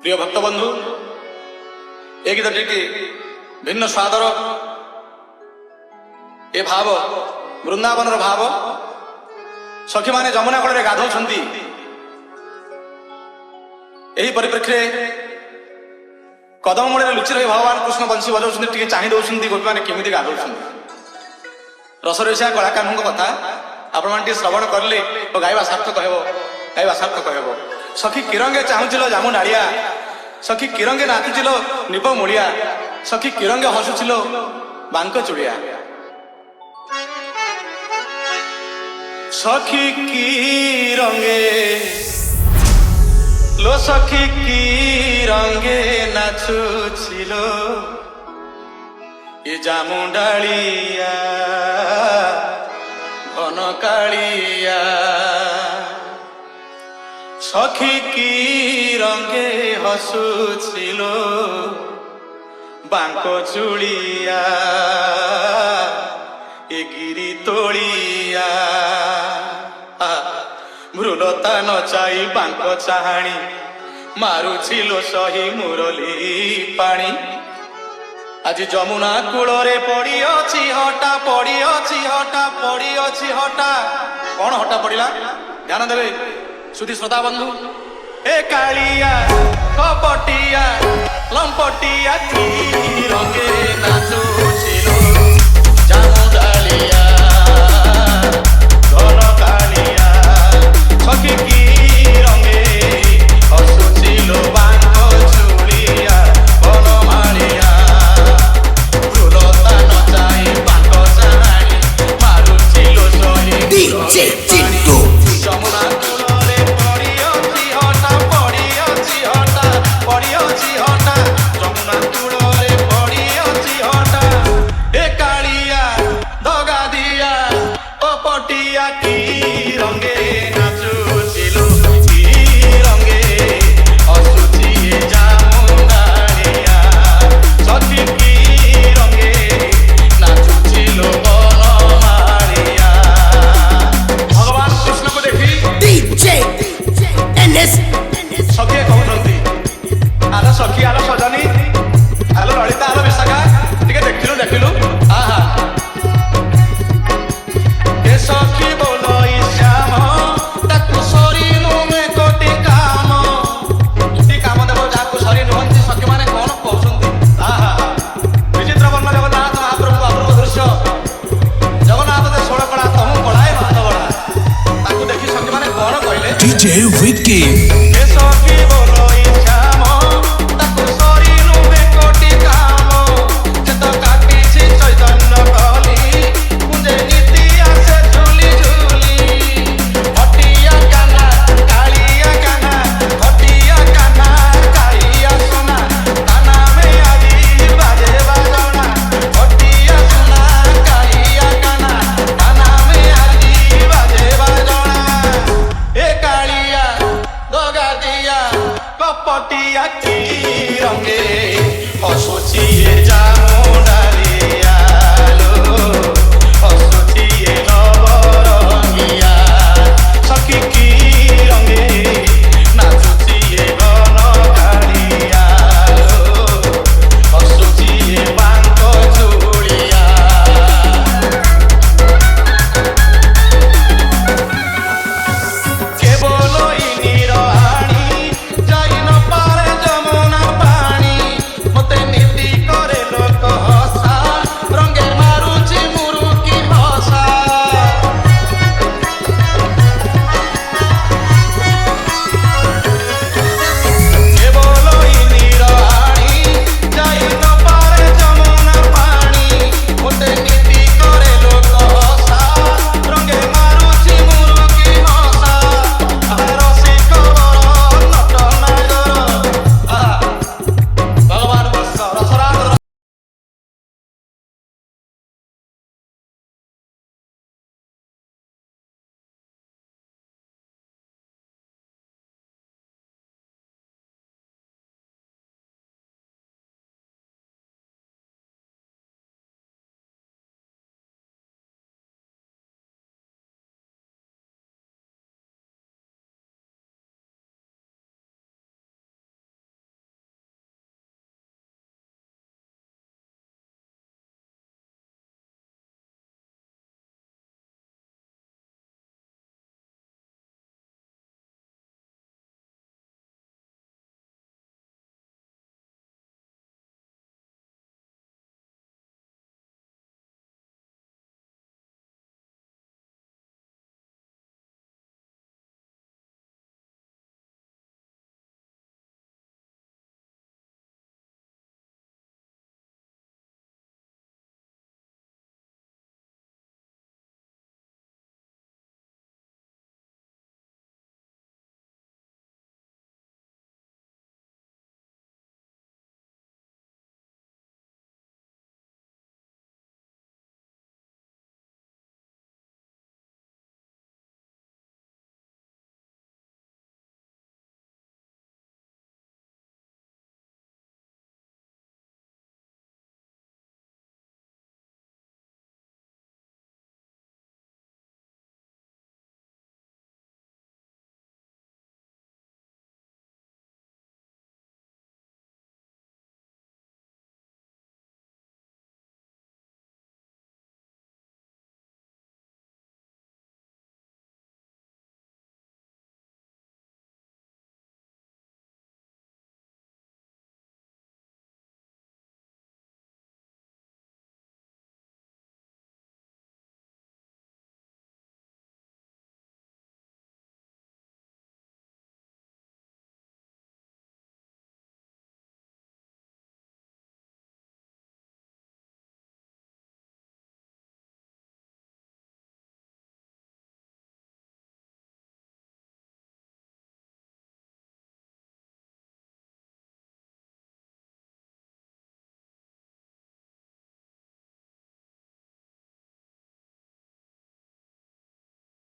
প্রিয় ভক্তবন্ধু, এই গীতটি ভিন্ন স্বাদর এ ভাব বৃন্দাবনর ভাব। সখী মানে যমুনা কূଳରେ ଗାଧଉଛନ୍ତି। ଏହି ପରିପ୍ରେକ୍ଷୀରେ କଦମ ମୂଳରେ ଲୁଚି ରହି ଭଗବାନ କୃଷ୍ଣ ବଂଶୀ ବଜାଉଛନ୍ତି। ଟିକେ ଚାହିଁ ଦେଉଛନ୍ତି ଗୋପୀମାନେ କେମିତି ଗାଧଉଛନ୍ତି। ରସରସିଆ କଳାକାରଙ୍କ କଥା ଆପଣମାନେ ଟିକେ ଶ୍ରବଣ କରିଲେ ଓ ଗାଇବା ସାର୍ଥକ ହେବ, ଗାଇବା ସାର୍ଥକ ହେବ। ସଖୀ କିରଙ୍ଗେ ଚାହୁଁଥିଲ ଜାମୁ ନାଳିଆ, ସଖୀ କିରଙ୍ଗେ ନାଚୁଥିଲ ନିପ ମୂଳିଆ, ସଖୀ କିରଙ୍ଗେ ହସୁଥିଲ ବାଙ୍କ ଚୁଡ଼ିଆ। সখী কি রঙে লো, সখী কি রঙে নাচুছিল এ জামুডালিয়া ঘন কালিয়া। সখী কি রঙে হসুছিল বাঙ্ক চুড়িয়া এ গিরি তোড়িয়া। মৃলতা নচাই বাঙ্ক চাহাণী মারুছিল সহি মুরলী পাଣି। আজ যমুনা কূଳରେ পড়িଅଛି হটা, পড়িଅଛି হটা, পড়িଅଛି হটা। କଣ ହଟା ପଡିଲା ଧ୍ୟାନ ଦେବେ ସୁଧୀ ଶ୍ରୋତା ବନ୍ଧୁ। ଏ କାଳିଆ କପଟିଆ ଲମ୍ପଟିଆ କି ରଙ୍ଗେ ନାଚୁছিল ଜାମୁଡାଳିଆ ঘন কালিয়া। সখী কি রঙে হসুছিল বাঙ্ক চুড়িয়া বনমালিয়া। মৃলতা নচাই বাঙ্ক চাহাণী মারুছিল সহি DJ Chintu যমুনা কূଳରେ পড়িଅଛି হটা, পড়িଅଛି হটা, পড়িଅଛି হটা। যমুনা কূଳରେ পড়িଅଛି হটা। এ কালিয়া দগা দিয়া ও পটিয়া কি রঙে নাচুছিল, কি রঙে হসুছি এ জামুডালিয়া। সখী কি রঙে নাচুছিল বনমালিয়া। ভগবান কৃষ্ণକୁ ଦେଖି DJ NS ସଖୀ କହୁଛନ୍ତି, ଆଲୋ ସଖୀ, ଆଲୋ ସଜନୀ, ଆଲୋ ଲଳିତା, ଆଲୋ ବିଶାଖା, ଟିକେ ଦେଖିଲୁ ଦେଖିଲୁ। ଆହା ଏ ସଖୀ ବୋଲଇ ଶ୍ୟାମ ତାକୁ ସରି ନୁହେଁ କୋଟି କାମ। କୋଟି କାମ ଦେବ ଯାହାକୁ ସରି ନୁହନ୍ତି। ସଖୀ ମାନେ କଣ କହୁଛନ୍ତି? ଆହା ବିଚିତ୍ର ବର୍ଣ୍ଣ ଜଗନ୍ନାଥ ମହାପ୍ରଭୁ ଅପୂର୍ବ ଦୃଶ୍ୟ। ଜଗନ୍ନାଥ ଦେ ଷୋଳ କଳା ତମୁ କଳାଏ ଭାତ ବଳା। ତାକୁ ଦେଖି ସଖୀ ମାନେ କଣ କହିଲେ? DJ Vicky ଏ ସଖୀ ବୋଲଇ ଶ୍ୟାମ ତାକୁ ସରି ନୁହେଁ କୋଟି କାମ। ସେ ତ କାଟିଛି ଚୈତନ୍ୟ କଲି କୁଞ୍ଜେ ନୀତି ଆସେ ଝୁଲି ଝୁଲି। ହଟିଆ କାହ୍ନା କାଳିଆ କାହ୍ନା, ହଟିଆ କାହ୍ନା କାଳିଆ ସୁନା, ତା ନାମେ ଆଜି ବାଜେ ବାଜଣା। ହଟିଆ ସୁନା କାଳିଆ କାହ୍ନା, ତା ନାମେ ଆଜି ବାଜେ ବାଜଣା। ଏ କାଳିଆ ଦଗା দিয়া কপটিয়া কি রঙে হসুছি এ জামুডালিয়া লো, হসুছি এ নবরঙ্গিয়া। সখী কি